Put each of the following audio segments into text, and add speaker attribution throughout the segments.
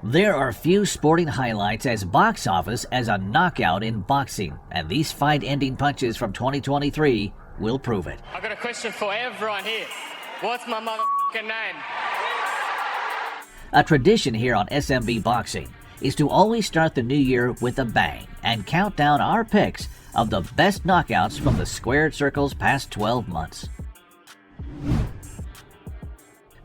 Speaker 1: There are few sporting highlights as box office as a knockout in boxing, and these fight-ending punches from 2023 will prove it.
Speaker 2: I've got a question for everyone here. What's my motherfucking name?
Speaker 1: A tradition here on SMB Boxing is to always start the new year with a bang and count down our picks of the best knockouts from the squared circle's past 12 months.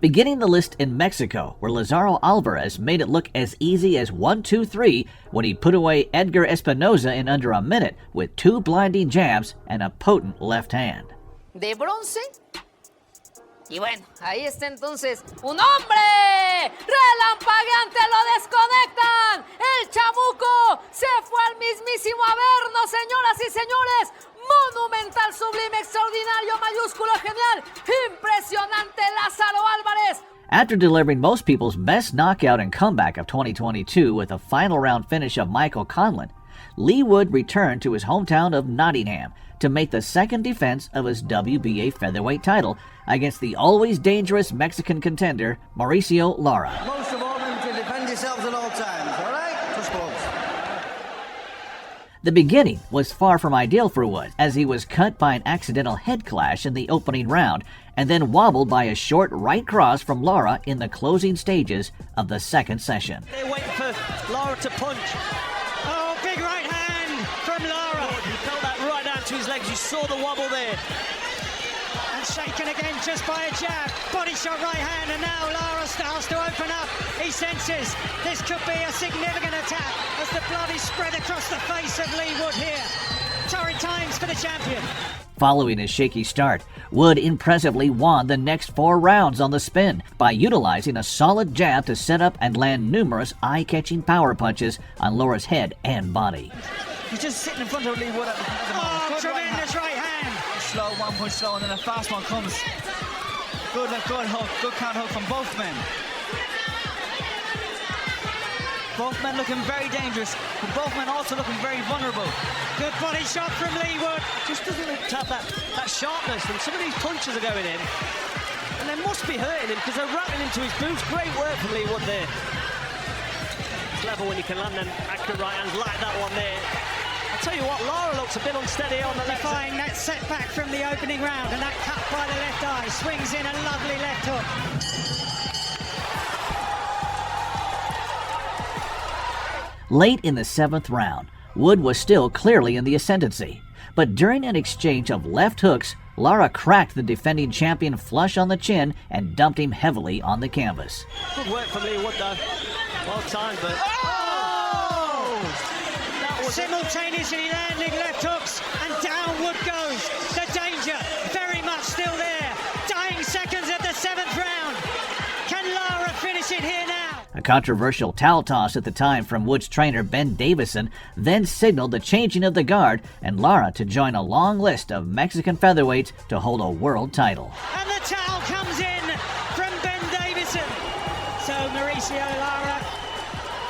Speaker 1: Beginning the list in Mexico, where Lazaro Alvarez made it look as easy as 1-2-3 when he put away Edgar Espinoza in under a minute with 2 blinding jabs and a potent left hand.
Speaker 3: De bronce. Y bueno, ahí está entonces un hombre relampagueante, lo desconectan. El chamuco se fue al mismísimo Averno, señoras y señores. Monumental, sublime, extraordinario, mayúsculo, genial, impresionante Lázaro Álvarez.
Speaker 1: After delivering most people's best knockout and comeback of 2022 with a final round finish of Michael Conlan, Leigh Wood returned to his hometown of Nottingham to make the second defense of his WBA featherweight title against the always dangerous Mexican contender Mauricio Lara.
Speaker 4: Most of all, to defend yourselves at all times, all right? Just close.
Speaker 1: The beginning was far from ideal for Wood, as he was cut by an accidental head clash in the opening round and then wobbled by a short right cross from Lara in the closing stages of the second session.
Speaker 5: They're waiting for Lara to punch. Oh, big right hand from Lara. He felt that right down to his legs. You saw the wobble there. And shaken again just by a jab. Body shot right hand, and now Lara starts to open up. He senses this could be a significant attack as the blood is spread across the face of Leigh Wood here. Torrid times for the champion.
Speaker 1: Following his shaky start, Wood impressively won the next 4 rounds on the spin by utilizing a solid jab to set up and land numerous eye-catching power punches on Lara's head and body.
Speaker 4: He's just sitting in front of Leigh Wood at the moment.
Speaker 5: Oh, tremendous right hand.
Speaker 4: Slow, 1 punch slow, and then a fast one comes. Good hook, good count hook from both men. Both men looking very dangerous, but both men also looking very vulnerable.
Speaker 5: Good body shot from Leigh Wood. Just doesn't have that sharpness, and some of these punches are going in. And they must be hurting him because they're rattling into his boots. Great work from Leigh Wood there. Clever when you can land them accurate right hands like that one there. I'll tell you what, Lara looks a bit unsteady on the left. Defying that setback from the opening round, and that cut by the left eye. Swings in a lovely left hook.
Speaker 1: Late in the 7th round, Wood was still clearly in the ascendancy, but during an exchange of left hooks, Lara cracked the defending champion flush on the chin and dumped him heavily on the canvas.
Speaker 5: Good work from Leigh Wood though. Well timed, but... That was simultaneously landing left hooks, and down Wood goes. The danger very much still there. Dying seconds at the 7th round. Can Lara finish it here now?
Speaker 1: A controversial towel toss at the time from Wood's trainer Ben Davison then signaled the changing of the guard and Lara to join a long list of Mexican featherweights to hold a world title.
Speaker 5: And the towel comes in from Ben Davison. So Mauricio Lara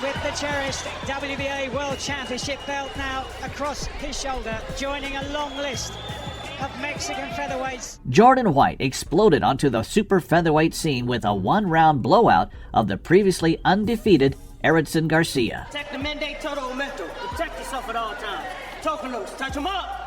Speaker 5: with the cherished WBA World Championship belt now across his shoulder, joining a long list of Mexican featherweights.
Speaker 1: Jordan White exploded onto the super featherweight scene with a 1-round blowout of the previously undefeated Erickson Garcia.
Speaker 6: Protect the mandate todo momento. Protect yourself at all times. Talk loose. Touch him up.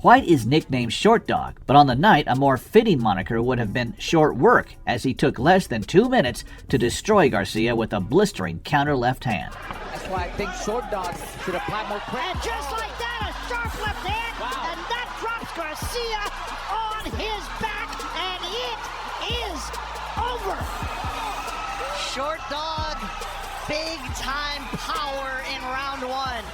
Speaker 1: White is nicknamed Short Dog, but on the night a more fitting moniker would have been Short Work, as he took less than 2 minutes to destroy Garcia with a blistering counter left hand.
Speaker 7: That's why I think Short Dog should apply more pressure.
Speaker 8: And just like that, a sharp left hand, and that drops Garcia on his back, and it is over.
Speaker 9: Short Dog, big time power in round 1.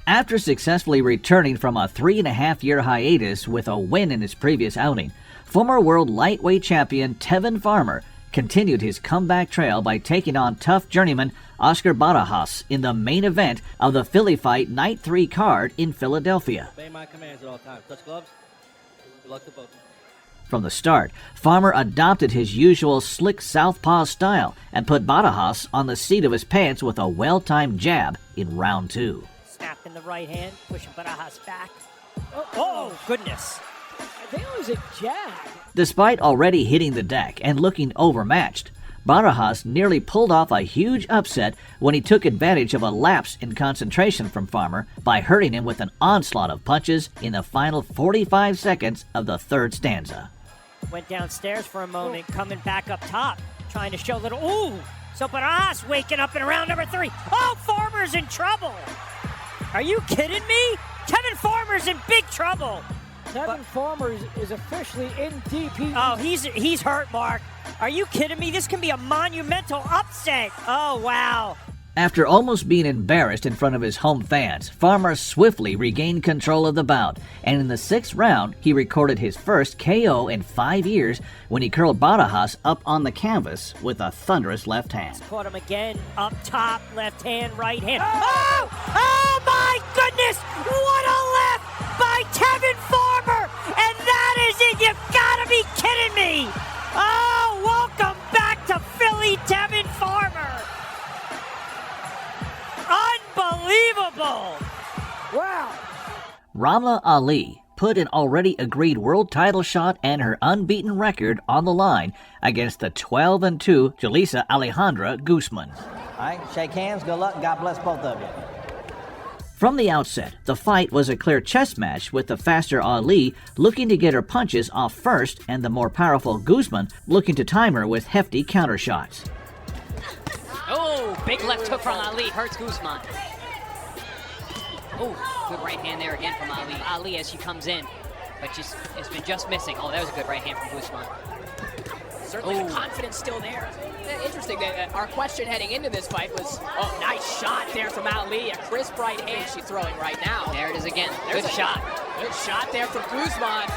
Speaker 1: After successfully returning from a 3.5-year hiatus with a win in his previous outing, former world lightweight champion Tevin Farmer continued his comeback trail by taking on tough journeyman Oscar Barajas in the main event of the Philly Fight Night 3 card in Philadelphia.
Speaker 6: Obey my commands at all times. Touch gloves. Good luck to both.
Speaker 1: From the start, Farmer adopted his usual slick southpaw style and put Barajas on the seat of his pants with a well-timed jab in round 2.
Speaker 10: Snap in the right hand, pushing Barajas back. Oh, goodness. I think it was a jab.
Speaker 1: Despite already hitting the deck and looking overmatched, Barajas nearly pulled off a huge upset when he took advantage of a lapse in concentration from Farmer by hurting him with an onslaught of punches in the final 45 seconds of the third stanza.
Speaker 10: Went downstairs for a moment, coming back up top, trying to show a little, ooh! So Barajas waking up in round number 3. Oh, Farmer's in trouble! Are you kidding me? Kevin Farmer's in big trouble!
Speaker 7: Kevin Farmer is officially in DP.
Speaker 10: Oh, he's hurt, Mark. Are you kidding me? This can be a monumental upset. Oh, wow.
Speaker 1: After almost being embarrassed in front of his home fans, Farmer swiftly regained control of the bout, and in the 6th round, he recorded his first KO in 5 years when he curled Barajas up on the canvas with a thunderous left hand.
Speaker 10: Caught him again, up top, left hand, right hand. Oh! Oh my goodness! What a left by Kevin Farmer! And that is it! You've got to be kidding me! Oh, welcome back to Philly, Kevin Farmer! Unbelievable!
Speaker 7: Wow!
Speaker 1: Ramla Ali put an already agreed world title shot and her unbeaten record on the line against the 12-2 Julissa Alejandra Guzman.
Speaker 11: All right, shake hands, good luck, God bless both of you.
Speaker 1: From the outset, the fight was a clear chess match with the faster Ali looking to get her punches off first and the more powerful Guzman looking to time her with hefty counter shots.
Speaker 12: Oh, big left hook from Ali, hurts Guzman. Oh, good right hand there again from Ali. Ali as she comes in, but just has been just missing. Oh, that was a good right hand from Guzman.
Speaker 13: Certainly the confidence still there. Interesting that our question heading into this fight was, oh, nice shot there from Ali. A crisp right hand she's throwing right now.
Speaker 12: There it is again.
Speaker 13: There's
Speaker 12: good shot.
Speaker 13: Good shot there from Guzman.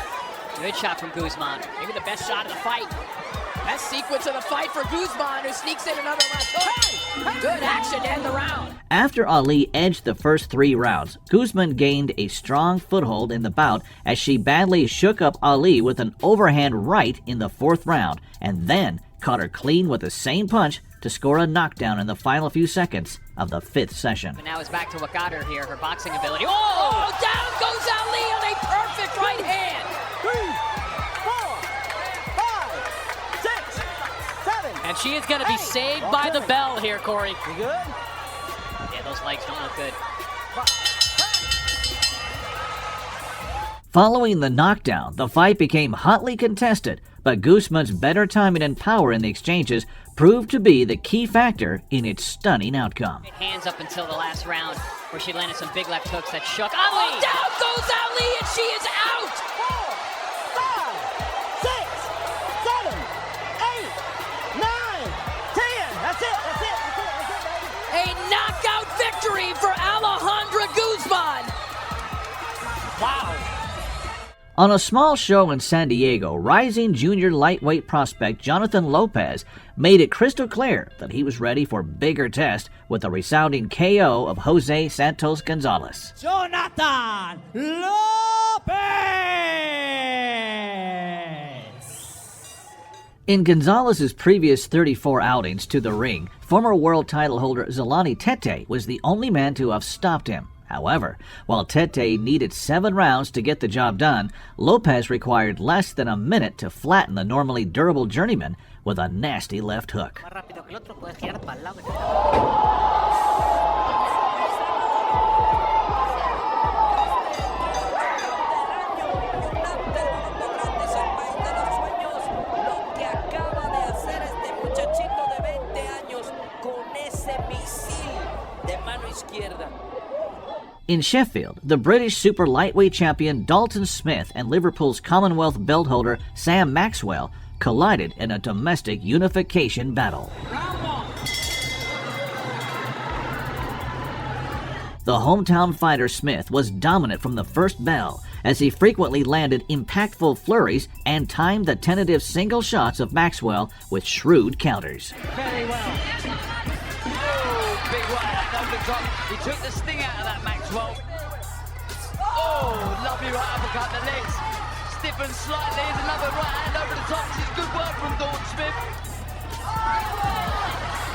Speaker 12: Good shot from Guzman.
Speaker 13: Maybe the best shot of the fight. Best sequence of the fight for Guzman, who sneaks in another left hook. Good action to end the round.
Speaker 1: After Ali edged the first 3 rounds, Guzman gained a strong foothold in the bout as she badly shook up Ali with an overhand right in the 4th round, and then caught her clean with the same punch to score a knockdown in the final few seconds of the 5th session.
Speaker 12: But now it's back to what got her here, her boxing ability.
Speaker 13: Oh, down goes Ali on a perfect right hand.
Speaker 6: 3, 4, 5, 6, 7.
Speaker 12: And she is going to be saved by the bell here, Corey.
Speaker 6: You good?
Speaker 12: Yeah, those legs don't look good.
Speaker 1: Following the knockdown, the fight became hotly contested, but Guzman's better timing and power in the exchanges proved to be the key factor in its stunning outcome.
Speaker 12: Hands up until the last round, where she landed some big left hooks that shook Ali.
Speaker 13: Oh, down goes Ali, and she is out.
Speaker 6: 4, 5, 6, 7, 8, 9, 10. That's it.
Speaker 13: A knockout victory for Alejandra Guzman.
Speaker 10: Wow.
Speaker 1: On a small show in San Diego, rising junior lightweight prospect Jonathan Lopez made it crystal clear that he was ready for bigger tests with a resounding KO of Jose Santos Gonzalez.
Speaker 10: Jonathan Lopez!
Speaker 1: In Gonzalez's previous 34 outings to the ring, former world title holder Zolani Tete was the only man to have stopped him. However, while Tete needed 7 rounds to get the job done, Lopez required less than a minute to flatten the normally durable journeyman with a nasty left hook. In Sheffield, the British super lightweight champion Dalton Smith and Liverpool's Commonwealth belt holder Sam Maxwell collided in a domestic unification battle. The hometown fighter Smith was dominant from the first bell as he frequently landed impactful flurries and timed the tentative single shots of Maxwell with shrewd counters.
Speaker 10: Very well.
Speaker 14: Oh, big right over the top. He took the sting out of that Maxwell. Oh, lovely right uppercut the legs. Stiffened slightly. There's another right hand over the top. This is good work from Dalton Smith.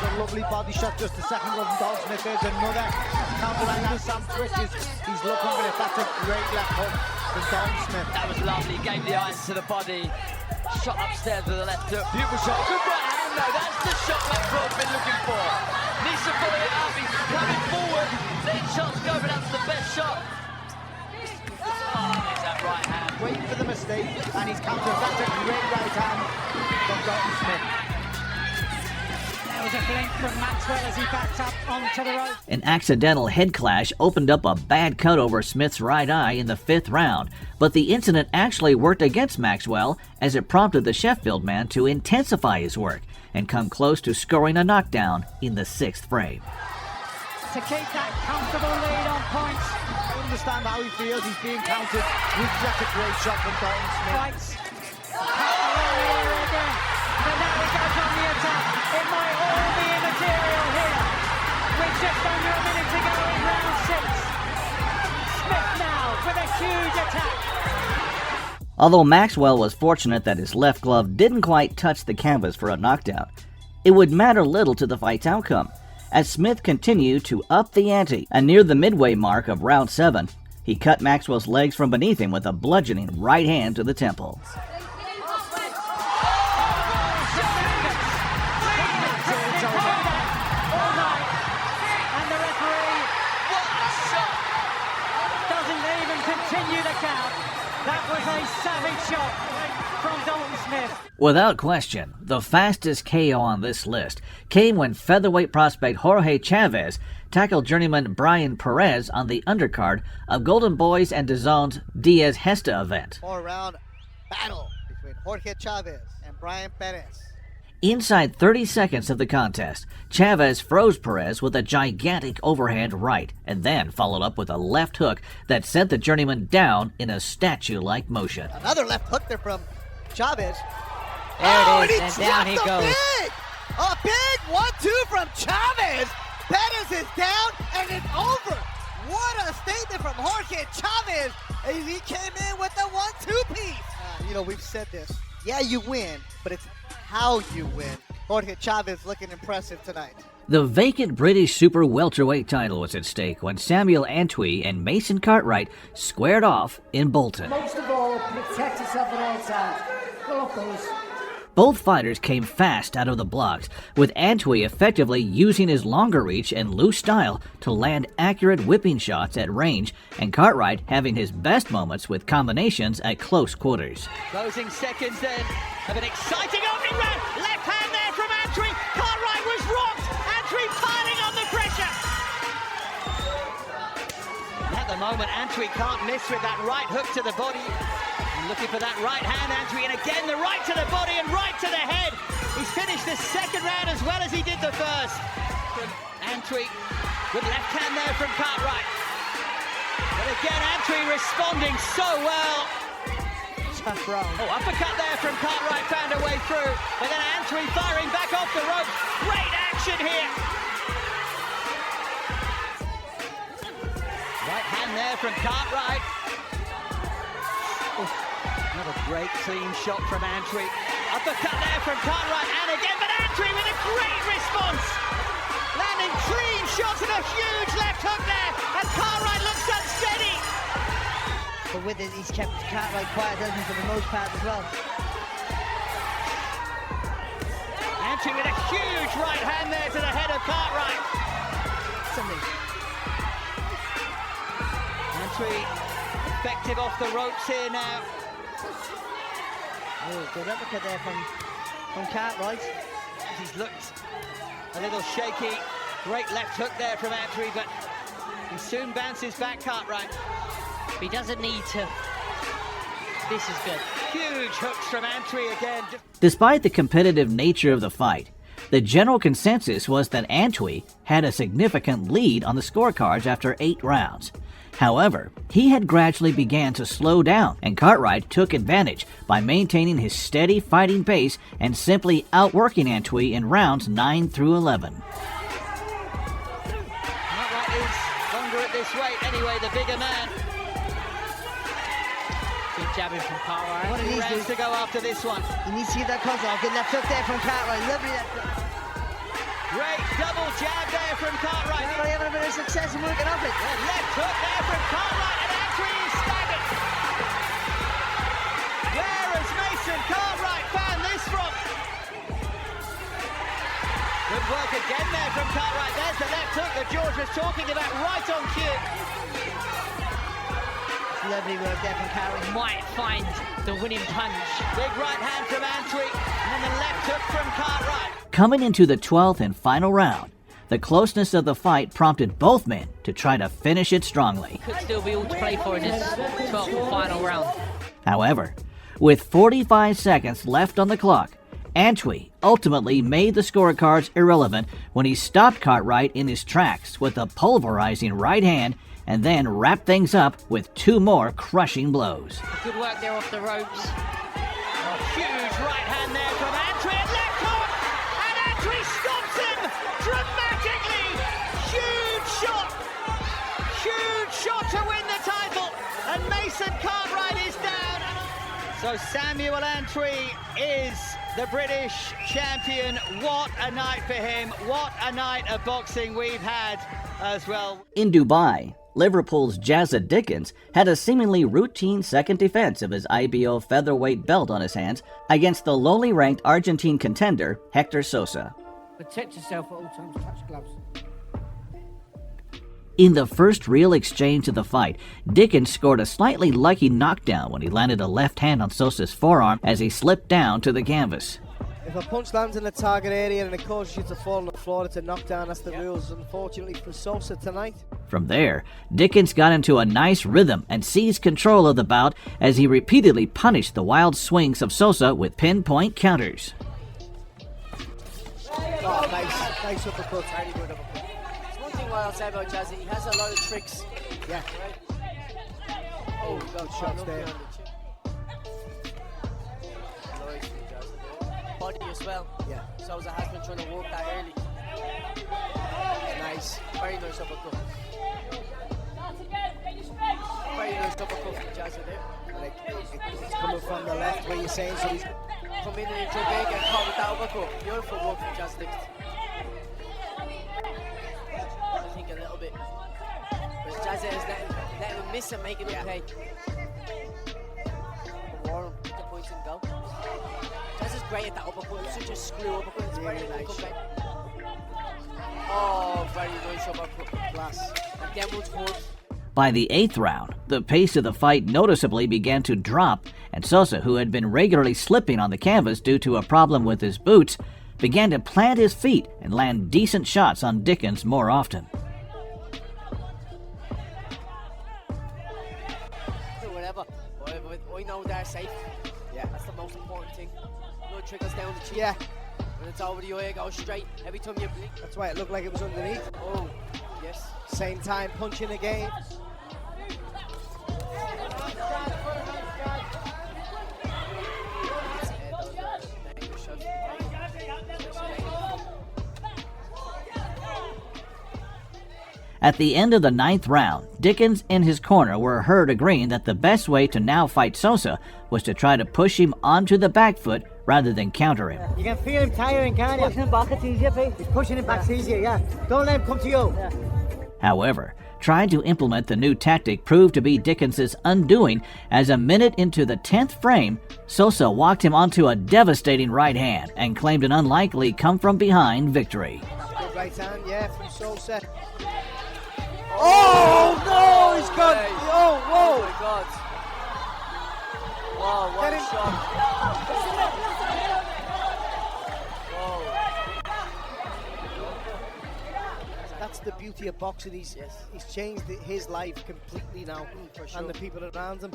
Speaker 6: A lovely body shot just a second ago from Dalton Smith. There's another counter right now. Sam twitches. He's looking for it. That's a great left hook from Dalton Smith.
Speaker 14: That was lovely. Gave the eyes to the body. Shot upstairs with the left hook. Beautiful shot. Good right hand no, that's the shot Maxwell's been looking for. Needs to follow it up, he's coming forward, letting shots go, but that's the best shot. Oh, there's that right hand.
Speaker 6: Waiting for the mistake, and he's countered. That's a great right hand from Dalton Smith.
Speaker 7: There was a blink from Maxwell as he backed up onto the rope.
Speaker 1: An accidental head clash opened up a bad cut over Smith's right eye in the 5th round, but the incident actually worked against Maxwell as it prompted the Sheffield man to intensify his work and come close to scoring a knockdown in the 6th frame.
Speaker 7: To keep that comfortable lead on points.
Speaker 6: I understand how he feels. He's being countered with such a great shot from Dalton Smith.
Speaker 7: Fights. Again. But now he goes on the attack. It might all be immaterial here. With just under a minute to go in round 6. Smith now with a huge attack.
Speaker 1: Although Maxwell was fortunate that his left glove didn't quite touch the canvas for a knockdown, it would matter little to the fight's outcome, as Smith continued to up the ante, and near the midway mark of round 7, he cut Maxwell's legs from beneath him with a bludgeoning right hand to the temple.
Speaker 7: That was a savage shot from Dalton Smith.
Speaker 1: Without question, the fastest KO on this list came when featherweight prospect Jorge Chavez tackled journeyman Brian Perez on the undercard of Golden Boys and DAZN's Diaz Hesta event.
Speaker 9: 4-round battle between Jorge Chavez and Brian Perez.
Speaker 1: Inside 30 seconds of the contest, Chavez froze Perez with a gigantic overhand right and then followed up with a left hook that sent the journeyman down in a statue-like motion.
Speaker 9: Another left hook there from Chavez.
Speaker 10: There it is, and down he goes.
Speaker 9: A big 1-2 from Chavez. Perez is down, and it's over. What a statement from Jorge Chavez as he came in with a 1-2 piece. We've said this. Yeah, you win, but it's how you win. Jorge Chavez looking impressive tonight.
Speaker 1: The vacant British super welterweight title was at stake when Samuel Antwi and Mason Cartwright squared off in Bolton.
Speaker 7: Most of all, protect yourself at all times. Go, boys.
Speaker 1: Both fighters came fast out of the blocks, with Antwi effectively using his longer reach and loose style to land accurate whipping shots at range, and Cartwright having his best moments with combinations at close quarters.
Speaker 5: Closing seconds then of an exciting opening round. Left hand there from Antwi. Cartwright was rocked. Antwi piling on the pressure. And at the moment, Antwi can't miss with that right hook to the body. Looking for that right hand, Antwi, and again the right to the body and right to the head. He's finished the second round as well as he did the first. From Antwi with left hand there from Cartwright. But again, Antwi responding so well.
Speaker 9: Tough round.
Speaker 5: Oh, uppercut there from Cartwright, found a way through. But then Antwi firing back off the rope. Great action here. Right hand there from Cartwright. Another great clean shot from Antwi. Uppercut there from Cartwright, and again, but Antwi with a great response. Landing clean shots and a huge left hook there, and Cartwright looks unsteady.
Speaker 9: But with it, he's kept Cartwright quiet, doesn't he, for the most part as well.
Speaker 5: Antwi with a huge right hand there to the head of Cartwright. Antwi effective off the ropes here now.
Speaker 9: Oh, good uppercut there from Cartwright.
Speaker 5: He's looked a little shaky. Great left hook there from Antwi, but he soon bounces back, Cartwright.
Speaker 12: He doesn't need to. This is good.
Speaker 5: Huge hooks from Antwi again.
Speaker 1: Despite the competitive nature of the fight, the general consensus was that Antwi had a significant lead on the scorecards after 8 rounds. However, he had gradually began to slow down, and Cartwright took advantage by maintaining his steady fighting pace and simply outworking Antwi in rounds 9 through 11.
Speaker 5: Cartwright is longer at this weight anyway, the bigger man.
Speaker 12: Good jabbing from Cartwright.
Speaker 9: What he
Speaker 5: Rounds to go after this one.
Speaker 9: He needs to get that counter off. Good left hook there from Cartwright. Lovely left hook.
Speaker 5: Great double jab there from Cartwright.
Speaker 9: Cartwright having a bit of success in working off it.
Speaker 5: Left hook there from Cartwright, and Antwi is staggered. Where has Mason Cartwright found this from?
Speaker 15: work again there from Cartwright. There's the left hook that George was talking about, right on cue.
Speaker 8: Lovely work there from Cartwright.
Speaker 13: Might find the winning punch.
Speaker 15: Big right hand from Antwi, and then the left hook from Cartwright.
Speaker 1: Coming into the 12th and final round, the closeness of the fight prompted both men to try to finish it strongly.
Speaker 13: Could still be all to play for in this 12th and final round.
Speaker 1: However, with 45 seconds left on the clock, Antwi ultimately made the scorecards irrelevant when he stopped Cartwright in his tracks with a pulverizing right hand and then wrapped things up with 2 more crushing blows.
Speaker 13: Good work there off the ropes.
Speaker 15: Huge right hand there from Antwi, and left hook, and Antwi stops him dramatically. Huge shot to win the title, and Mason Cartwright is down. So Samuel Antwi is the British champion. What a night for him. What a night of boxing we've had as well.
Speaker 1: In Dubai, Liverpool's Jazza Dickens had a seemingly routine second defense of his IBO featherweight belt on his hands against the lowly ranked Argentine contender Hector Sosa.
Speaker 10: Protect yourself at all times, touch gloves.
Speaker 1: In the first real exchange of the fight, Dickens scored a slightly lucky knockdown when he landed a left hand on Sosa's forearm as he slipped down to the canvas.
Speaker 9: If a punch lands in the target area and it causes you to fall on the floor, it's a knockdown. That's the rules, unfortunately, for Sosa tonight.
Speaker 1: From there, Dickens got into a nice rhythm and seized control of the bout as he repeatedly punished the wild swings of Sosa with pinpoint counters.
Speaker 9: Oh, nice uppercut. Very good uppercut.
Speaker 16: One thing I'll say about Jazzy, he has a lot of tricks.
Speaker 9: Yeah. Oh, good shots there.
Speaker 16: Body as well.
Speaker 9: Yeah.
Speaker 16: Sosa has been trying to work that early.
Speaker 9: Nice.
Speaker 16: Very nice uppercut. Very nice uppercut from Jazzy there.
Speaker 9: Like, it's coming from the left, what you're saying, so he's
Speaker 16: come in and try big and caught with that uppercut. Beautiful work from Jazzy. I think a little bit. But Jazzy is letting him miss and making him pay. Warren, get the points and go. Jazz is great at that uppercut. It's such a screw uppercut. It's very nice. Oh, very nice uppercut.
Speaker 9: Class.
Speaker 16: And then moves forward.
Speaker 1: By the 8th round, the pace of the fight noticeably began to drop, and Sosa, who had been regularly slipping on the canvas due to a problem with his boots, began to plant his feet and land decent shots on Dickens more often.
Speaker 16: Whatever. I know they're safe.
Speaker 9: Yeah.
Speaker 16: That's the most important thing. No trickles down the cheek.
Speaker 9: Yeah.
Speaker 16: When it's over the eye, it goes straight. Every time you blink.
Speaker 9: That's why it looked like it was underneath.
Speaker 16: Oh, yes.
Speaker 9: Same time, punching again.
Speaker 1: At the end of the 9th round, Dickens and his corner were heard agreeing that the best way to now fight Sosa was to try to push him onto the back foot rather than counter him.
Speaker 8: You can feel him tiring, can't you? Pushing him back, it's easier, Pete. He's pushing him back, it's easier, yeah. Don't let him come to you. Yeah.
Speaker 1: However, trying to implement the new tactic proved to be Dickens's undoing as a minute into the 10th frame, Sosa walked him onto a devastating right hand and claimed an unlikely come-from-behind victory.
Speaker 9: Good right hand, yeah, from Sosa. Oh, no, he's gone. Oh, whoa.
Speaker 16: Oh, my God. Wow, what a shot.
Speaker 9: Whoa. That's the beauty of boxing. He's changed his life completely now,
Speaker 16: for sure.
Speaker 9: and the people around him,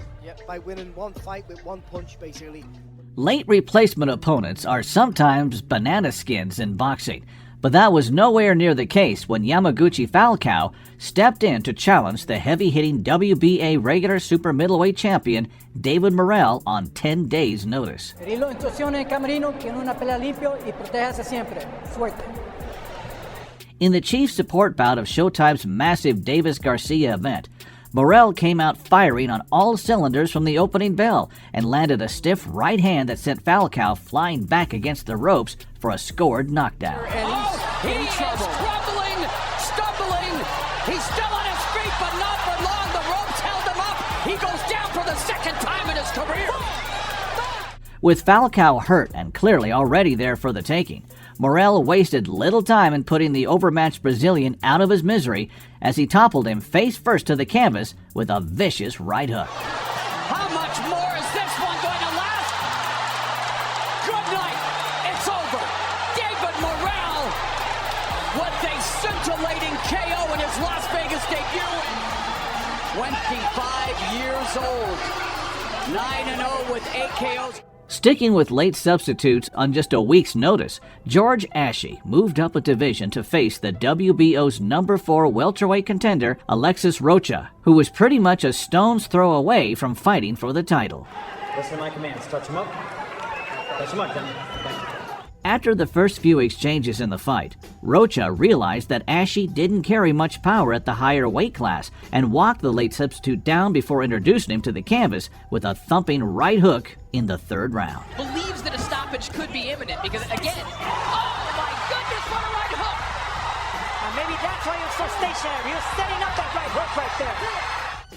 Speaker 9: by winning one fight with one punch, basically.
Speaker 1: Late replacement opponents are sometimes banana skins in boxing, but that was nowhere near the case when Yamaguchi Falcao stepped in to challenge the heavy-hitting WBA regular super middleweight champion David Morrell on 10 days' notice. In the chief support bout of Showtime's massive Davis Garcia event, Morrell came out firing on all cylinders from the opening bell and landed a stiff right hand that sent Falcao flying back against the ropes for a scored knockdown.
Speaker 17: And he's crumbling, stumbling. He's still on his feet, but not for long. The ropes held him up. He goes down for the second time in his career.
Speaker 1: With Falcao hurt and clearly already there for the taking, Morrell wasted little time in putting the overmatched Brazilian out of his misery as he toppled him face first to the canvas with a vicious right hook.
Speaker 17: How much more is this one going to last? Good night. It's over. David Morrell with a scintillating KO in his Las Vegas debut. 25 years old. 9-0 with 8 KOs.
Speaker 1: Sticking with late substitutes on just a week's notice, George Ashe moved up a division to face the WBO's number 4 welterweight contender, Alexis Rocha, who was pretty much a stone's throw away from fighting for the title.
Speaker 18: Listen to my commands. Touch him up. Touch him up, then. Okay.
Speaker 1: After the first few exchanges in the fight, Rocha realized that Ashe didn't carry much power at the higher weight class and walked the late substitute down before introducing him to the canvas with a thumping right hook in the 3rd round.
Speaker 13: Believes that a stoppage could be imminent because, again, oh my goodness, what a right hook!
Speaker 10: Maybe that's why he was so stationary. He was setting up that right hook right there.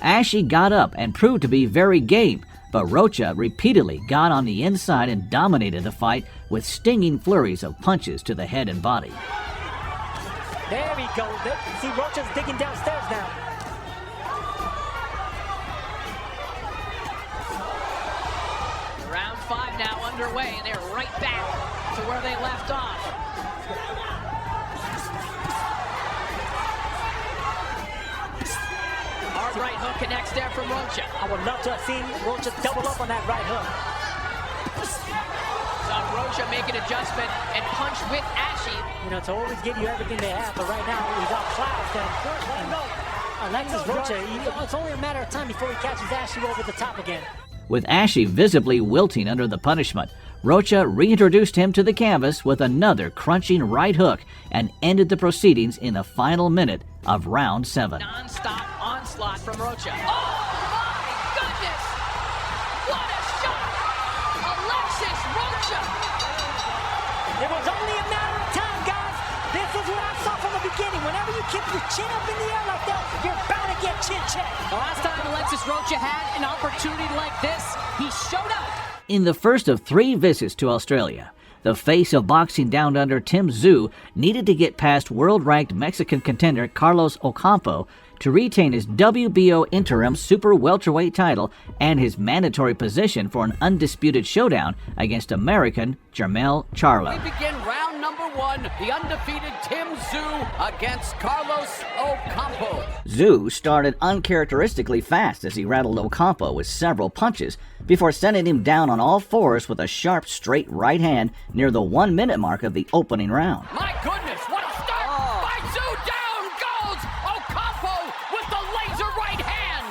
Speaker 1: Ashe got up and proved to be very game, but Rocha repeatedly got on the inside and dominated the fight with stinging flurries of punches to the head and body.
Speaker 10: There we go. See, Rocha's digging downstairs now.
Speaker 13: Round 5 now underway, and they're right back to where they left off. Hard right hook connects there from Rocha.
Speaker 10: I would love to have seen Rocha double up on that right hook.
Speaker 13: So Rocha make an adjustment and punch with Ashe.
Speaker 10: You know, to always give you everything they have, but right now he's outclassed. And Alexis Rocha, it's only a matter of time before he catches Ashe over the top again.
Speaker 1: With Ashe visibly wilting under the punishment, Rocha reintroduced him to the canvas with another crunching right hook and ended the proceedings in the final minute of round 7.
Speaker 13: Non-stop onslaught from Rocha. Oh my goodness! What a shot! Alexis Rocha!
Speaker 10: It was only a matter of time, guys. This is what I saw from the beginning. Whenever you keep your chin up in the air like that, you're bound to get chin checked.
Speaker 13: The last time Alexis Rocha had an opportunity like this, he showed up.
Speaker 1: In the first of 3 visits to Australia, the face of boxing down under Tim Tszyu needed to get past world-ranked Mexican contender Carlos Ocampo to retain his WBO interim super welterweight title and his mandatory position for an undisputed showdown against American Jermell Charlo.
Speaker 17: We begin round number 1, the undefeated Tim Tszyu against Carlos Ocampo.
Speaker 1: Tszyu started uncharacteristically fast as he rattled Ocampo with several punches before sending him down on all fours with a sharp straight right hand near the 1-minute mark of the opening round.
Speaker 17: My goodness, what a start by Tszyu! Down goes Ocampo with the laser right hand!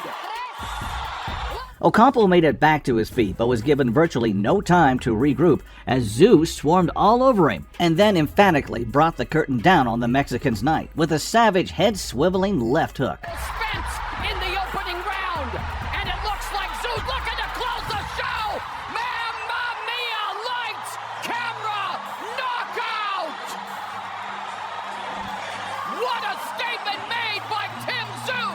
Speaker 1: Ocampo made it back to his feet but was given virtually no time to regroup as Tszyu swarmed all over him and then emphatically brought the curtain down on the Mexican's night with a savage head-swiveling left hook.
Speaker 17: Spence in the opening round, and it looks like Tszyu looking to close the show! Mamma mia! Lights, camera, knockout! What a statement made by Tim Tszyu!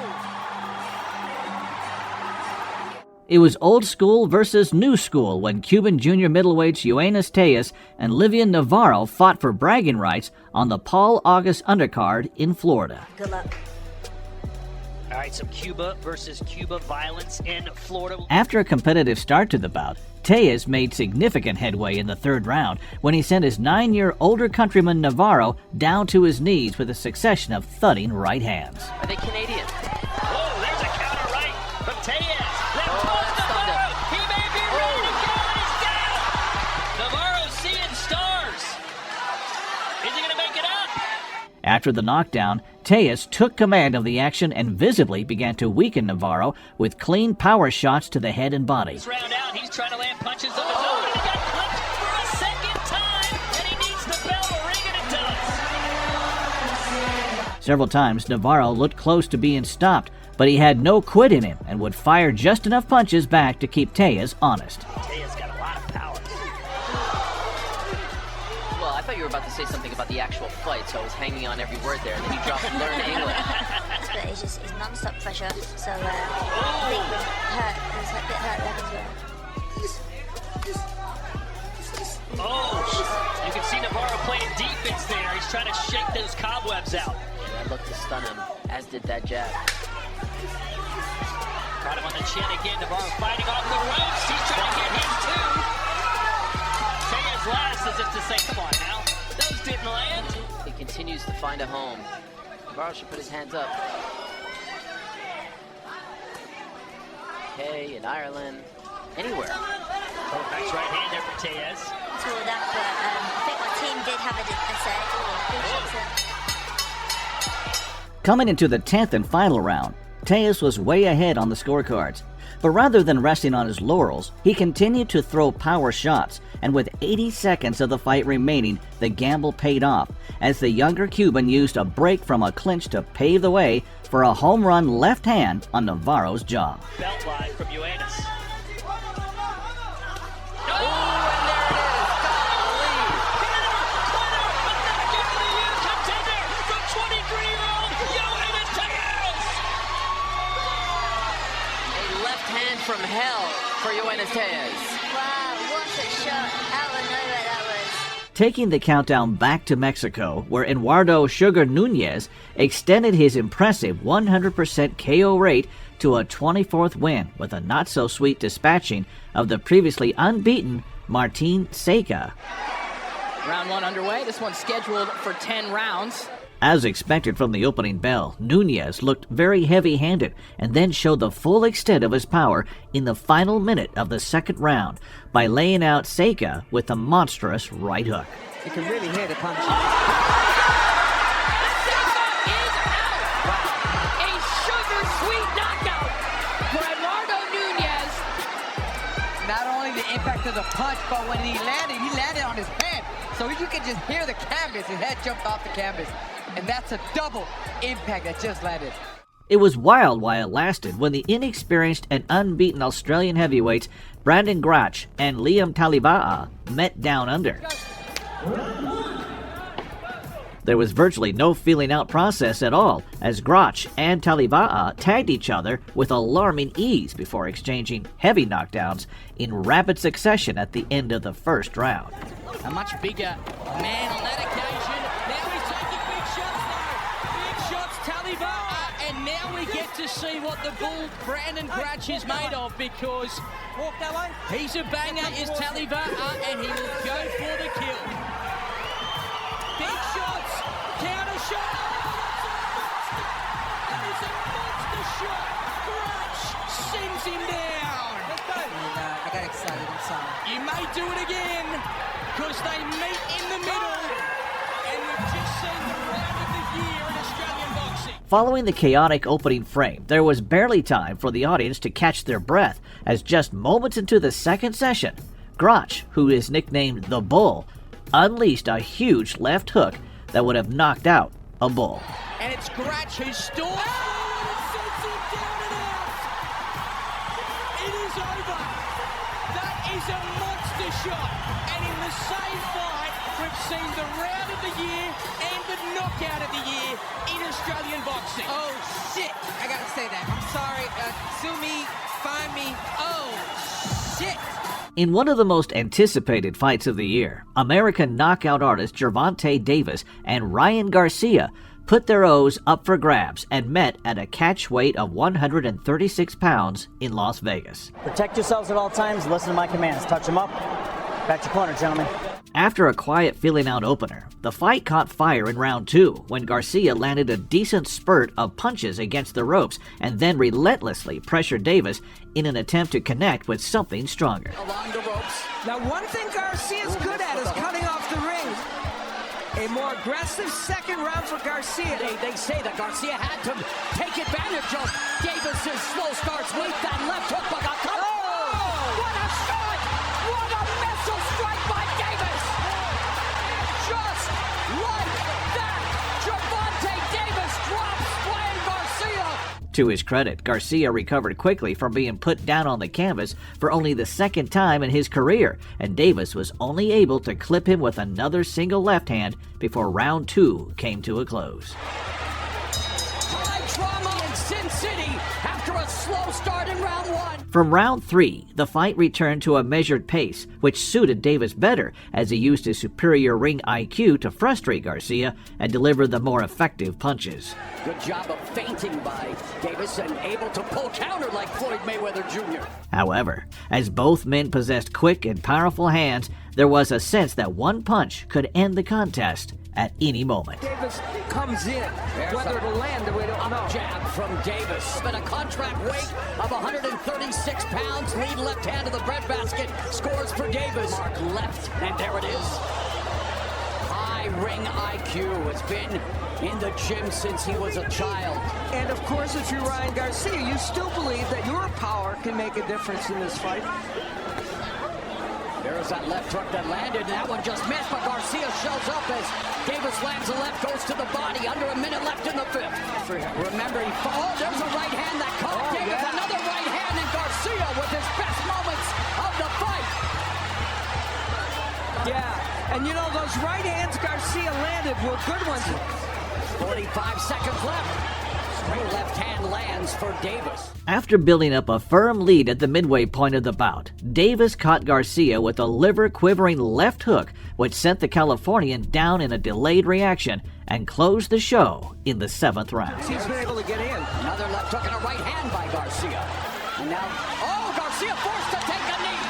Speaker 1: It was old school versus new school when Cuban junior middleweights Yoenis Tejas and Livian Navarro fought for bragging rights on the Paul August undercard in Florida.
Speaker 10: Good luck.
Speaker 5: All right, some Cuba versus Cuba violence in Florida.
Speaker 1: After a competitive start to the bout, Tejas made significant headway in the 3rd round when he sent his 9-year-older countryman Navarro down to his knees with a succession of thudding right hands.
Speaker 13: Are they Canadian?
Speaker 5: Oh, there's a counter right from Tejas. Left post Navarro. He may be ready to go, and he's down. Navarro seeing stars. Is he going to make it up?
Speaker 1: After the knockdown, Tejas took command of the action and visibly began to weaken Navarro with clean power shots to the head and body.
Speaker 5: This round out, he's trying to land punches of his own, and he got clipped for a second time, and he needs the bell to ring, and it does.
Speaker 1: Several times, Navarro looked close to being stopped, but he had no quit in him and would fire just enough punches back to keep Tejas honest.
Speaker 5: Tejas got a lot of power.
Speaker 13: Well, I thought you were about to say something about the actual fight, so I was hanging on every word there, and then you dropped learn English.
Speaker 19: But it's non-stop pressure, so I think it hurt. It was a bit hurt there as well.
Speaker 5: Oh, you can see Navarro playing deep
Speaker 14: offense there. He's trying to shake those cobwebs out.
Speaker 13: That looked to stun him, as did that jab.
Speaker 14: Caught him on the chin again. Navarro fighting off the ropes. He's trying to get his too. Tellez laughs as if to say, come on now. Those didn't land.
Speaker 13: He continues to find a home. Navarro should put his hands up. UK, in Ireland, anywhere.
Speaker 14: Oh, nice right hand there for Tellez.
Speaker 19: Saw that, but I think my team did have a set.
Speaker 1: Coming into the 10th and final round, Tellez was way ahead on the scorecards. But rather than resting on his laurels, he continued to throw power shots, and with 80 seconds of the fight remaining, the gamble paid off, as the younger Cuban used a break from a clinch to pave the way for a home run left hand on Navarro's jaw.
Speaker 14: Belt line from Ioannis.
Speaker 13: From hell for Ioannis Tellez.
Speaker 19: Wow, what a shot. Out of nowhere that was.
Speaker 1: Taking the countdown back to Mexico, where Eduardo Sugar Nunez extended his impressive 100% KO rate to a 24th win with a not-so-sweet dispatching of the previously unbeaten Martin Seca.
Speaker 13: Round one underway. This one's scheduled for 10 rounds.
Speaker 1: As expected from the opening bell, Nunez looked very heavy-handed and then showed the full extent of his power in the final minute of the second round by laying out Seca with a monstrous right hook.
Speaker 16: You can really hear the punch.
Speaker 17: A sugar-sweet knockout for Eduardo Nunez.
Speaker 16: Not only the impact of the punch, but when he landed on his head. So you can just hear the canvas. His head jumped off the canvas. And that's a double impact that just landed.
Speaker 1: It was wild while it lasted when the inexperienced and unbeaten Australian heavyweights Brandon Grach and Liam Taliba'a met down under. There was virtually no feeling out process at all, as Grach and Taliba'a tagged each other with alarming ease before exchanging heavy knockdowns in rapid succession at the end of the first round.
Speaker 17: A much bigger man on that occasion. And now we get to see what the bull Brandon Grach is made of, because he's a banger, is Taliba'a, and he will go for the kill. Big shots, counter shot. That is a monster shot. Grach sends him down.
Speaker 16: I got excited, I'm sorry.
Speaker 17: You may do it again, because they meet in the middle, and we've just seen the round of the year in Australian boxing.
Speaker 1: Following the chaotic opening frame, there was barely time for the audience to catch their breath, as just moments into the second session, Grach, who is nicknamed the Bull, unleashed a huge left hook that would have knocked out a bull.
Speaker 17: And it's Grach who stalks. Oh, and it sends him down and out. It is over. That is a monster shot. And in the same fight, we've seen the round of the year and the knockout of the year in Australian boxing.
Speaker 16: Oh, shit. I gotta say that. I'm sorry. Sue me. Find me. Oh, shit.
Speaker 1: In one of the most anticipated fights of the year, American knockout artist Gervonta Davis and Ryan Garcia put their O's up for grabs and met at a catch weight of 136 pounds in Las Vegas.
Speaker 11: Protect yourselves at all times. Listen to my commands. Touch them up. Back to corner, gentlemen.
Speaker 1: After a quiet feeling out opener, the fight caught fire in round 2 when Garcia landed a decent spurt of punches against the ropes and then relentlessly pressured Davis in an attempt to connect with something stronger.
Speaker 17: Along the ropes.
Speaker 16: Now, one thing Garcia's good at is cutting off the ring. A more aggressive second round for Garcia.
Speaker 17: They say that Garcia had to take advantage of Davis's slow starts with that left hook. But what a shot! What a missile strike by Davis! Just like that, Gervonta Davis drops Ryan Garcia.
Speaker 1: To his credit, Garcia recovered quickly from being put down on the canvas for only the second time in his career, and Davis was only able to clip him with another single left hand before round 2 came to a close.
Speaker 17: High drama in Sin City after a slow start in round 1.
Speaker 1: From round 3, the fight returned to a measured pace, which suited Davis better as he used his superior ring IQ to frustrate Garcia and deliver the more effective punches.
Speaker 17: Good job of feinting by Davis and able to pull counter like Floyd Mayweather Jr.
Speaker 1: However, as both men possessed quick and powerful hands, there was a sense that one punch could end the contest at any moment.
Speaker 17: Davis comes in. Whether it'll land, we don't know. Jab from Davis. But a contract weight of 136 pounds. Lead left hand of the breadbasket. Scores for Davis. Mark left, and there it is. High ring IQ. Has been in the gym since he was a child.
Speaker 20: And of course, if you're Ryan Garcia, you still believe that your power can make a difference in this fight.
Speaker 17: There's that left hook that landed. That one just missed, but Garcia shows up as Davis lands a left, goes to the body. Under a minute left in the 5th. Remember, there's a right hand that caught Davis. Another right hand, and Garcia with his best moments of the fight.
Speaker 20: Yeah, and you know, those right hands Garcia landed were good ones.
Speaker 17: 45 seconds left. Straight left hand lands for Davis.
Speaker 1: After building up a firm lead at the midway point of the bout, Davis caught Garcia with a liver-quivering left hook, which sent the Californian down in a delayed reaction and closed the show in the 7th round.
Speaker 20: He's been able to get in.
Speaker 17: Another left hook and a right hand by Garcia. And now, Garcia forced to take a knee.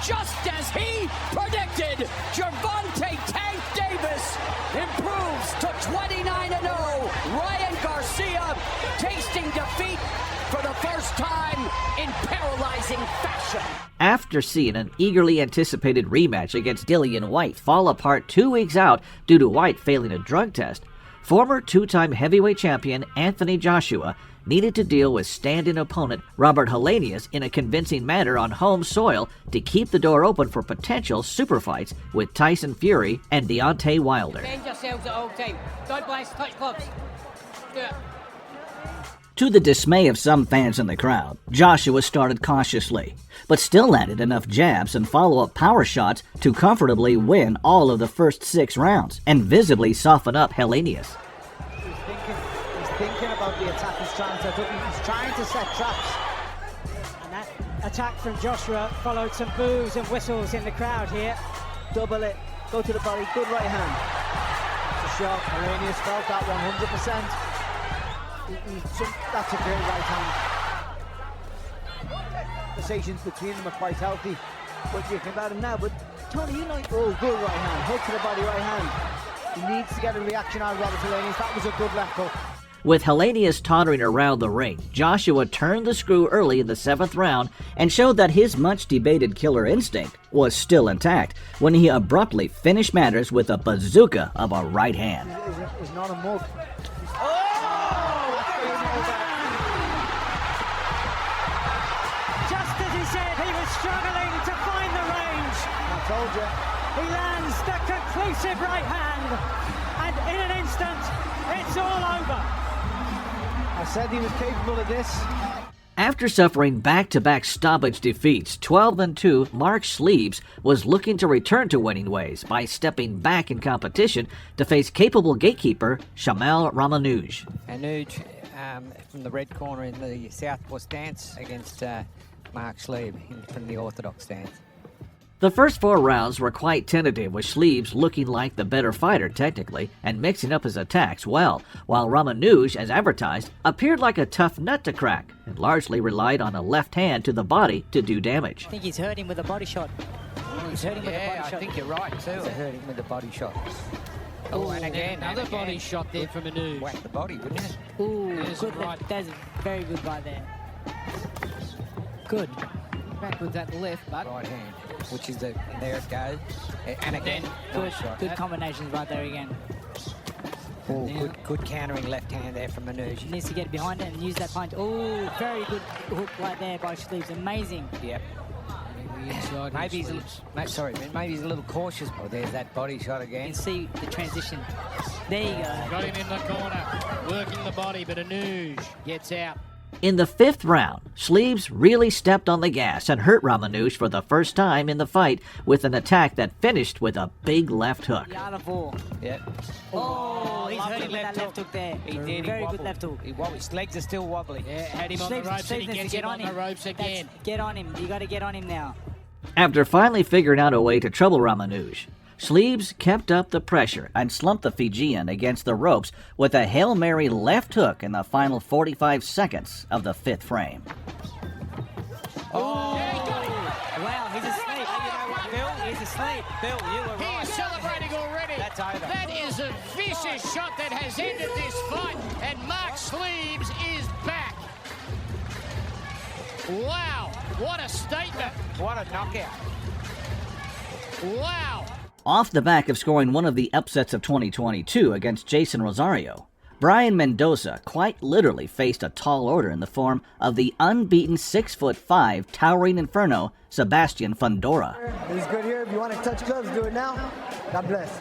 Speaker 17: Just as he predicted, Gervonta Tank Davis improves to 29-0. Ryan Garcia tasting defeat for the first time in paralyzing fashion.
Speaker 1: After seeing an eagerly anticipated rematch against Dillian Whyte fall apart 2 weeks out due to Whyte failing a drug test, former 2-time heavyweight champion Anthony Joshua needed to deal with stand-in opponent Robert Helenius in a convincing manner on home soil to keep the door open for potential super fights with Tyson Fury and Deontay Wilder.
Speaker 2: Defend yourselves at all time. Don't blast touch gloves. Do it.
Speaker 1: To the dismay of some fans in the crowd, Joshua started cautiously, but still landed enough jabs and follow-up power shots to comfortably win all of the first 6 rounds and visibly soften up Helenius.
Speaker 6: Thinking about the attack he's trying to set traps.
Speaker 7: And that attack from Joshua followed some boos and whistles in the crowd here.
Speaker 6: Double it, go to the body, good right hand. It's a shot, Helenius felt that 100%. That's a great right hand. Conversations between them are quite healthy, but you can let him now. But Tony, good right hand, hook to the body, right hand. He needs to get a reaction out of Robert Helenius. That was a good left hook.
Speaker 1: With Helenius tottering around the ring, Joshua turned the screw early in the 7th round and showed that his much-debated killer instinct was still intact when he abruptly finished matters with a bazooka of a right hand.
Speaker 6: It's not a mug.
Speaker 7: Just as he said, he was struggling to find the range.
Speaker 6: I told you.
Speaker 7: He lands the conclusive right hand, and in an instant, it's all over.
Speaker 6: I said he was capable of this.
Speaker 1: After suffering back-to-back stoppage defeats, 12-2, Mark Sleeves was looking to return to winning ways by stepping back in competition to face capable gatekeeper Shamil Ramanouj.
Speaker 21: Ramanouj from the red corner in the southpaw stance against Mark Sleeve from the orthodox stance.
Speaker 1: The first 4 rounds were quite tentative, with Sleeves looking like the better fighter technically and mixing up his attacks well, while Ramanouj, as advertised, appeared like a tough nut to crack and largely relied on a left hand to the body to do damage.
Speaker 10: I think he's hurt him with a body shot. He's hurt him with a body shot.
Speaker 21: I think you're right too. He's hurt him with a body shot. Oh, and again,
Speaker 2: another body shot there from Manouj.
Speaker 21: Whack the body, wouldn't it?
Speaker 10: Ooh, good right. That's very good right there. Good.
Speaker 2: Back with that left, but
Speaker 21: right hand, which is there it goes, and again,
Speaker 10: good combinations right there again.
Speaker 21: Oh, good countering left hand there from Manouj.
Speaker 10: He needs to get behind it and use that punch. Oh, very good hook right there by Sleeves. Amazing.
Speaker 21: Yep. Maybe he's a little cautious. Oh, there's that body shot again.
Speaker 10: You can see the transition. There you go.
Speaker 17: Got him in the corner, working the body, but Anuj gets out.
Speaker 1: In the 5th round, Sleeves really stepped on the gas and hurt Ramanuj for the first time in the fight with an attack that finished with a big left hook.
Speaker 21: Yep.
Speaker 10: Oh, he's hurting with that left hook there.
Speaker 21: He did.
Speaker 10: Very good left hook.
Speaker 21: His legs are still wobbly.
Speaker 17: Yeah, had him on the ropes and he gets him on the ropes again.
Speaker 10: Get on him. You got to get on him now.
Speaker 1: After finally figuring out a way to trouble Ramanuj, Sleeves kept up the pressure and slumped the Fijian against the ropes with a Hail Mary left hook in the final 45 seconds of the 5th frame.
Speaker 10: Oh! Yeah, he got it. Wow, he's asleep. You know what, Bill? He's asleep. Bill, you were right.
Speaker 17: He is celebrating already.
Speaker 21: That's over.
Speaker 17: That is a vicious shot that has ended this fight, and Mark Sleeves is back. Wow, what a statement.
Speaker 21: What a knockout.
Speaker 17: Wow.
Speaker 1: Off the back of scoring one of the upsets of 2022 against Jason Rosario, Brian Mendoza quite literally faced a tall order in the form of the unbeaten 6'5" towering inferno, Sebastian Fundora.
Speaker 6: It's good here. If you want to touch gloves, do it now. God bless.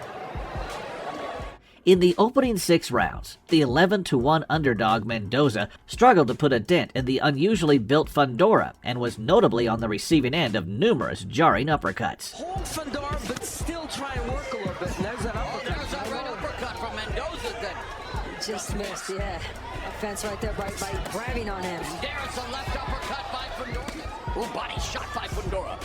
Speaker 1: In the opening 6 rounds, the 11-1 underdog Mendoza struggled to put a dent in the unusually built Fundora and was notably on the receiving end of numerous jarring uppercuts.
Speaker 20: Hold Fundora, but still try and work a little bit. And there's that uppercut.
Speaker 16: There's a right uppercut from Mendoza that
Speaker 3: just missed, yeah. Offense right there by grabbing on him.
Speaker 16: And there's a left uppercut by Fundora. Ooh, body shot by Fundora.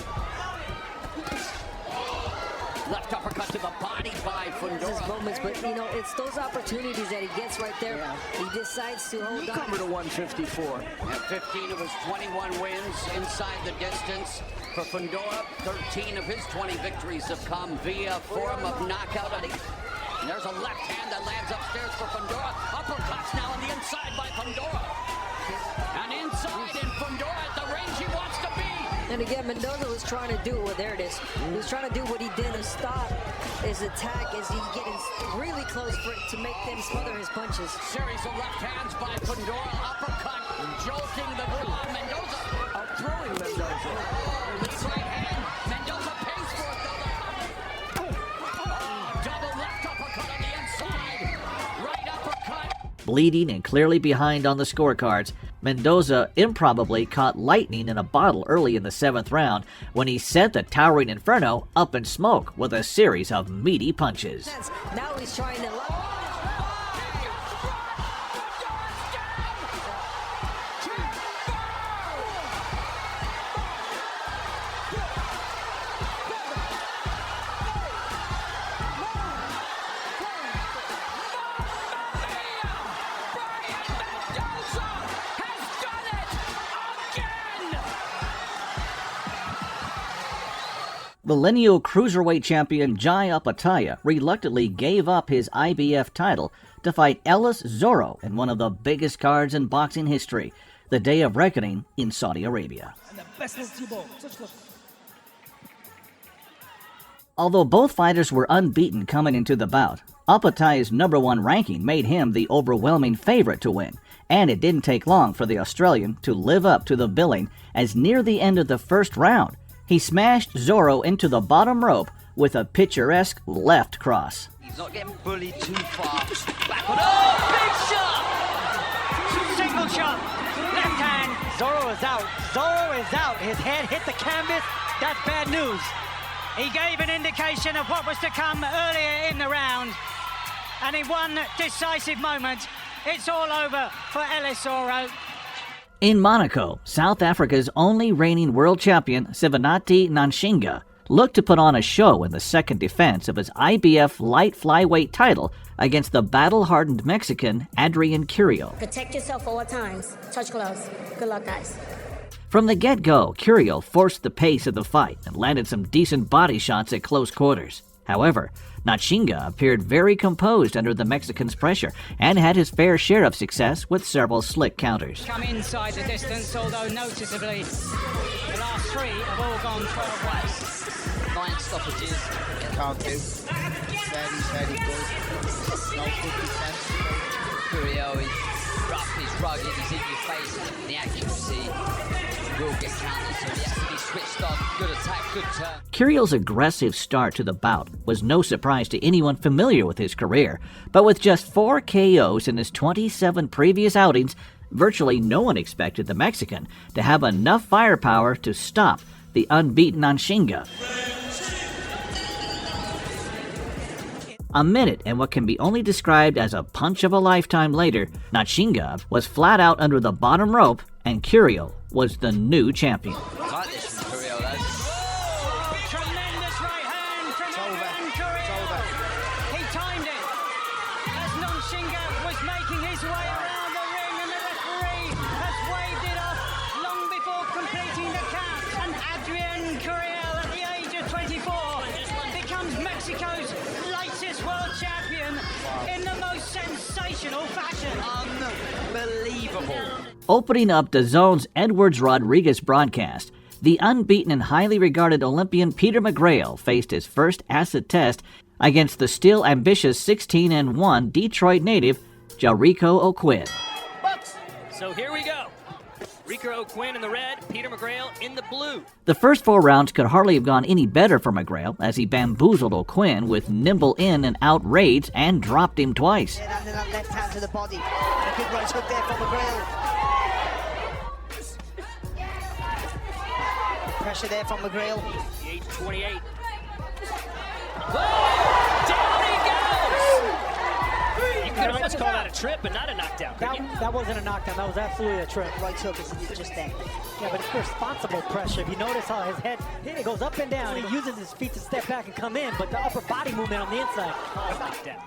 Speaker 16: Left uppercut to the body by Fundora.
Speaker 3: His moments, but you know, it's those opportunities that he gets right there. Yeah. He decides to hold on.
Speaker 20: Newcomer to 154.
Speaker 16: And 15 of his 21 wins inside the distance for Fundora. 13 of his 20 victories have come via form of knockout. And there's a left hand that lands upstairs for Fundora. Uppercuts now on the inside by Fundora. And inside in Fundora at the range he wants to be.
Speaker 3: And again, Mendoza was trying to do, well, there it is. He was trying to do what he did to stop his attack as he getting really close for it to make them smother his punches.
Speaker 16: Series of left hands by Fundora, uppercut, jolting the ground. Mendoza
Speaker 20: outthrowing Mendoza.
Speaker 16: Leads right hand. Mendoza pays for it though. Double left uppercut on the inside. Right uppercut.
Speaker 1: Bleeding and clearly behind on the scorecards, Mendoza improbably caught lightning in a bottle early in the 7th round when he sent the towering inferno up in smoke with a series of meaty punches.
Speaker 3: Now he's trying to...
Speaker 1: Millennial Cruiserweight champion Jai Opetaia reluctantly gave up his IBF title to fight Ellis Zorro in one of the biggest cards in boxing history, the Day of Reckoning in Saudi Arabia. Although both fighters were unbeaten coming into the bout, Opetaia's #1 ranking made him the overwhelming favorite to win, and it didn't take long for the Australian to live up to the billing as near the end of the 1st round, he smashed Zorro into the bottom rope with a picturesque left cross.
Speaker 16: He's not getting bullied too far. Backward. Oh, big shot!
Speaker 5: Single shot. Left hand. Zorro is out. Zorro is out. His head hit the canvas. That's bad news. He gave an indication of what was to come earlier in the round. And in one decisive moment, it's all over for Ellis Zorro.
Speaker 1: In Monaco, South Africa's only reigning world champion, Sivanati Nanshinga, looked to put on a show in the second defense of his IBF light flyweight title against the battle-hardened Mexican Adrian Curio.
Speaker 19: Protect yourself all times. Touch gloves. Good luck, guys.
Speaker 1: From the get-go, Curio forced the pace of the fight and landed some decent body shots at close quarters. However, Nanshinga appeared very composed under the Mexican's pressure and had his fair share of success with several slick counters.
Speaker 5: Come inside the distance, although noticeably the last 3 have all gone 12 ways.
Speaker 16: 9 stoppages.
Speaker 22: Can't do. Very good. No 50 cents.
Speaker 16: Curio is rough, he's rugged, he's in your face, the accuracy.
Speaker 17: will get counters, so he has to be switched on. Good attack, good turn.
Speaker 1: Curiel's aggressive start to the bout was no surprise to anyone familiar with his career, but with just 4 KOs in his 27 previous outings, virtually no one expected the Mexican to have enough firepower to stop the unbeaten Nachinga. A minute and what can be only described as a punch of a lifetime later, Nachinga was flat out under the bottom rope and Curiel was the new champion.
Speaker 17: Like this from Curiel, though.
Speaker 7: Tremendous right hand from Edwin Curiel. He timed it as Nachinga was making his way around the ring, and the referee has waved it off long before completing the count. And Adrian Curiel, at the age of 24, becomes Mexico's latest world champion in the most sensational fashion.
Speaker 17: Unbelievable.
Speaker 1: Opening up DAZN's Edwards Rodriguez broadcast, the unbeaten and highly regarded Olympian Peter McGrail faced his first acid test against the still ambitious 16-1 Detroit native Jericho O'Quinn.
Speaker 4: So here we go. Rico O'Quinn in the red, Peter McGrail in the blue.
Speaker 1: The first 4 rounds could hardly have gone any better for McGrail as he bamboozled O'Quinn with nimble in and out raids and dropped him twice.
Speaker 6: And then that left hand to the body. And a good right hook there from McGrail. Pressure there from McGrail.
Speaker 4: 8-28. Down he goes! You could almost call that a trip, but not a knockdown.
Speaker 10: That wasn't a knockdown. That was absolutely a trip.
Speaker 6: Right hook is just there.
Speaker 10: Yeah, but it's responsible pressure. If you notice how his head, it goes up and down. He uses his feet to step back and come in, but the upper body movement on the inside.
Speaker 4: Knockdown.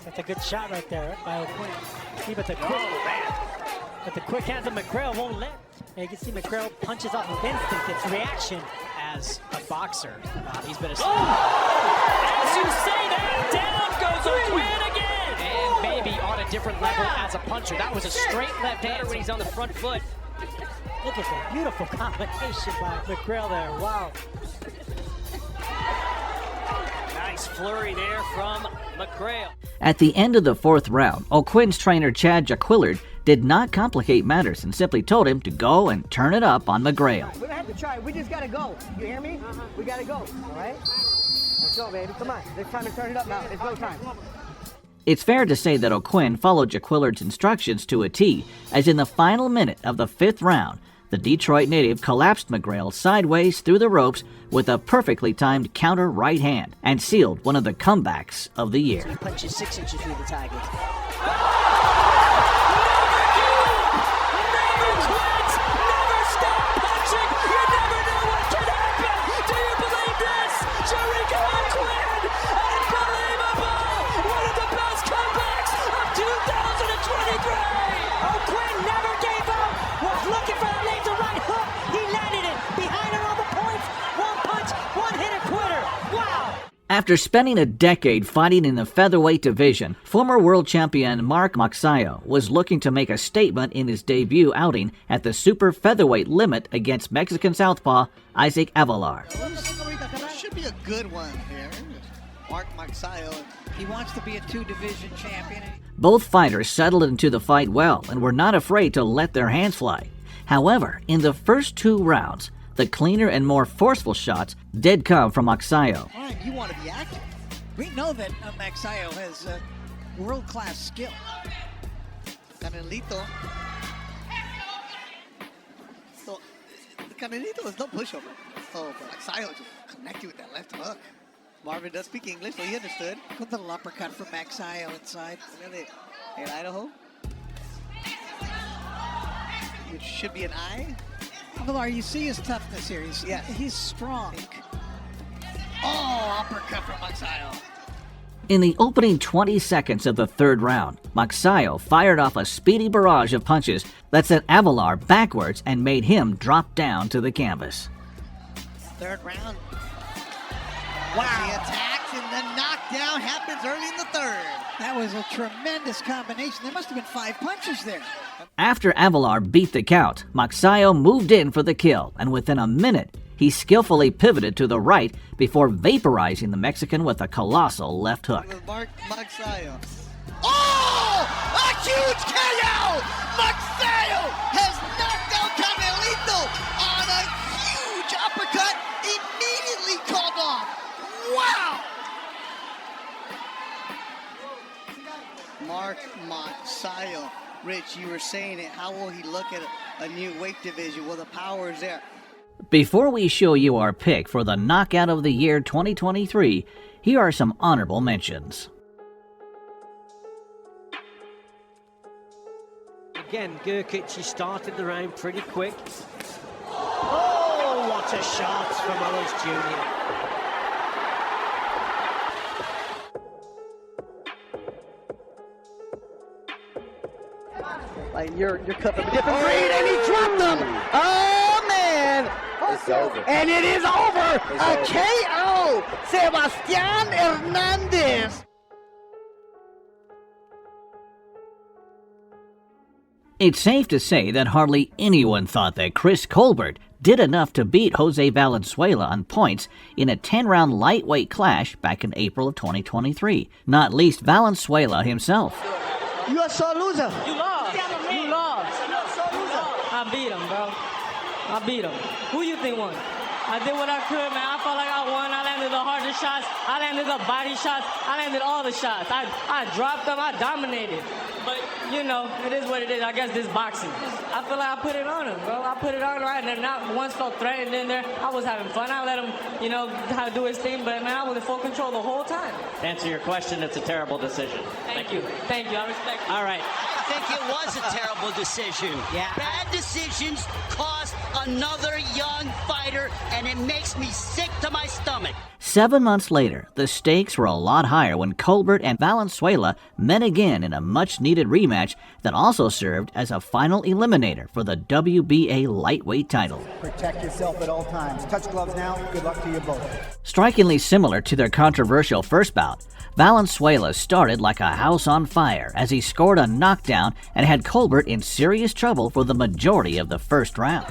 Speaker 10: That's a good shot right there by O'Quinn. See, but the quick hands of McGrail won't let. And you can see McGrail punches off of instinct. It's reaction.
Speaker 4: As a boxer, he's been a... As you say that, down goes O'Quinn again! And maybe on a different level as a puncher. That was a straight left hand when he's on the front foot.
Speaker 10: Look at the beautiful combination by McGrail there. Wow.
Speaker 4: Nice flurry there from McGrail.
Speaker 1: At the end of the 4th round, O'Quinn's trainer Chad Jaquillard did not complicate matters and simply told him to go and turn it up on McGrail.
Speaker 6: We don't have to try. We just got to go. You hear me? We got to go. All right? Let's go, baby. Come on. It's time to turn it up now. It's go time.
Speaker 1: It's fair to say that O'Quinn followed Jaquillard's instructions to a T, as in the final minute of the 5th round, the Detroit native collapsed McGrail sideways through the ropes with a perfectly timed counter right hand and sealed one of the comebacks of the year.
Speaker 6: He punches 6 inches through the target.
Speaker 1: After spending a decade fighting in the featherweight division, former world champion Mark Magsayo was looking to make a statement in his debut outing at the super featherweight limit against Mexican southpaw Isaac Avelar.
Speaker 9: Should be a good one here. Mark Magsayo.
Speaker 12: He wants to be a 2-division champion.
Speaker 1: Both fighters settled into the fight well and were not afraid to let their hands fly. However, in the first 2 rounds, the cleaner and more forceful shots did come from Magsayo.
Speaker 12: Ryan, you want to be active. We know that Magsayo has world-class skill.
Speaker 9: Canelito. So, Canelito is no pushover. Oh, but Magsayo just connected with that left hook. Marvin does speak English, so he understood.
Speaker 12: Good little uppercut from Magsayo inside.
Speaker 9: Really? In Idaho? It should be an eye.
Speaker 12: Avelar, you see his toughness here. He's strong.
Speaker 9: Oh, uppercut from Magsayo.
Speaker 1: In the opening 20 seconds of the 3rd round, Magsayo fired off a speedy barrage of punches that sent Avelar backwards and made him drop down to the canvas.
Speaker 9: 3rd round. Wow. The attacks and the knockdown happens early in the 3rd.
Speaker 12: That was a tremendous combination. There must have been 5 punches there.
Speaker 1: After Avelar beat the count, Magsayo moved in for the kill, and within a minute, he skillfully pivoted to the right before vaporizing the Mexican with a colossal left hook.
Speaker 9: Mark Magsayo. Oh! A huge KO! Magsayo has knocked out on a huge uppercut, immediately called off. Wow! Mark Magsayo. Rich, you were saying it. How will he look at a new weight division? Well, the power is there.
Speaker 1: Before we show you our pick for the Knockout of the Year 2023, here are some honorable mentions.
Speaker 5: Again, Gurkic, he started the round pretty quick. Oh, what a shot from Owens Jr.
Speaker 9: Like you're cut from a different breed, and he dropped them. Oh man!
Speaker 22: It's over.
Speaker 9: And it is over. A KO. Sebastian Hernandez.
Speaker 1: It's safe to say that hardly anyone thought that Chris Colbert did enough to beat Jose Valenzuela on points in a 10-round lightweight clash back in April of 2023, not least Valenzuela himself.
Speaker 9: You are so loser.
Speaker 2: You lost. You lost. I beat him, bro. I beat him. Who you think won? I did what I could, man. I felt like I won. I landed the hardest shots. I landed the body shots. I landed all the shots. I dropped them. I dominated. But, you know, it is what it is. I guess this boxing. I feel like I put it on him, bro. I put it on right, and not once felt threatened in there. I was having fun. I let him, you know, how to do his thing, but, man, I was in full control the whole time.
Speaker 4: To answer your question, it's a terrible decision.
Speaker 2: Thank you. Thank you. I respect you.
Speaker 4: All right.
Speaker 16: I think it was a terrible decision.
Speaker 10: Yeah.
Speaker 16: Bad decisions cost another young fighter, and it makes me sick to my stomach.
Speaker 1: 7 months later, the stakes were a lot higher when Colbert and Valenzuela met again in a much-needed rematch that also served as a final eliminator for the WBA lightweight title.
Speaker 6: Protect yourself at all times. Touch gloves now. Good luck to you both.
Speaker 1: Strikingly similar to their controversial first bout, Valenzuela started like a house on fire as he scored a knockdown and had Colbert in serious trouble for the majority of the first round.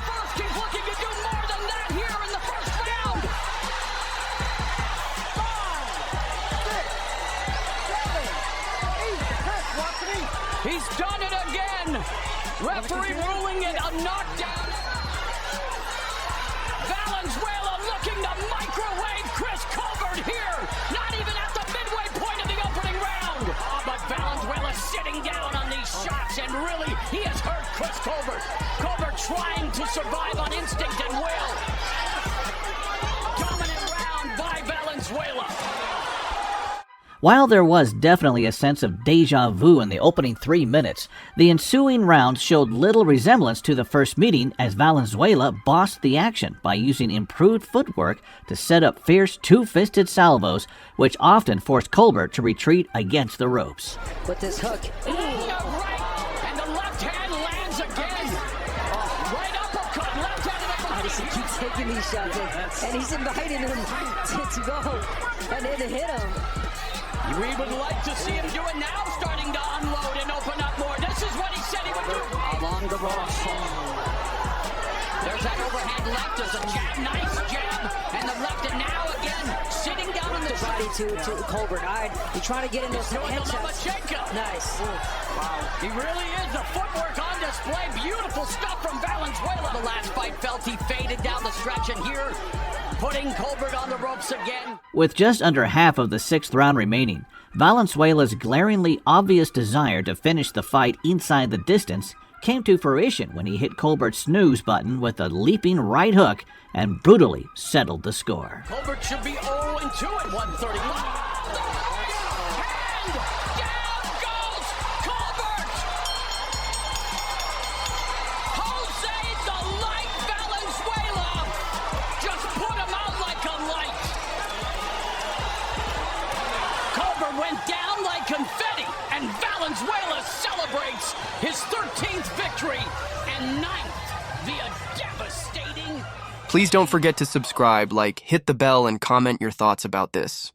Speaker 17: He's done it again. Referee ruling it a knockdown. Valenzuela looking to microwave Chris Colbert here. Not even at the midway point of the opening round. Oh, but Valenzuela sitting down on these shots, and really, he has hurt Chris Colbert. Colbert trying to survive on instinct and will. Dominant round by Valenzuela.
Speaker 1: While there was definitely a sense of deja vu in the opening 3 minutes, the ensuing rounds showed little resemblance to the first meeting as Valenzuela bossed the action by using improved footwork to set up fierce two-fisted salvos, which often forced Colbert to retreat against the ropes.
Speaker 3: With this hook.
Speaker 17: And the left hand lands again. Right uppercut, left hand.
Speaker 3: He keeps taking these shots, and he's inviting him to go and then to hit him.
Speaker 17: We would like to see him do it now, starting to unload and open up more. This is what he said he would do.
Speaker 16: Along the Ross. There's that overhand left. There's a jab, nice jab. And the left, and now again, sitting down on the
Speaker 3: body to Colbert. All right, he's trying to get in those headshots. Nice.
Speaker 17: Wow. He really is. The footwork on display. Beautiful stuff from Valenzuela.
Speaker 16: The last fight felt he faded down the stretch, and here, putting Colbert on the ropes again.
Speaker 1: With just under half of the 6th round remaining, Valenzuela's glaringly obvious desire to finish the fight inside the distance came to fruition when he hit Colbert's snooze button with a leaping right hook and brutally settled the score.
Speaker 17: Colbert should be 0-2 at 131. Confetti, and Valenzuela celebrates his 13th victory and 9th via devastating.
Speaker 8: Please don't forget to subscribe, hit the bell, and comment your thoughts about this.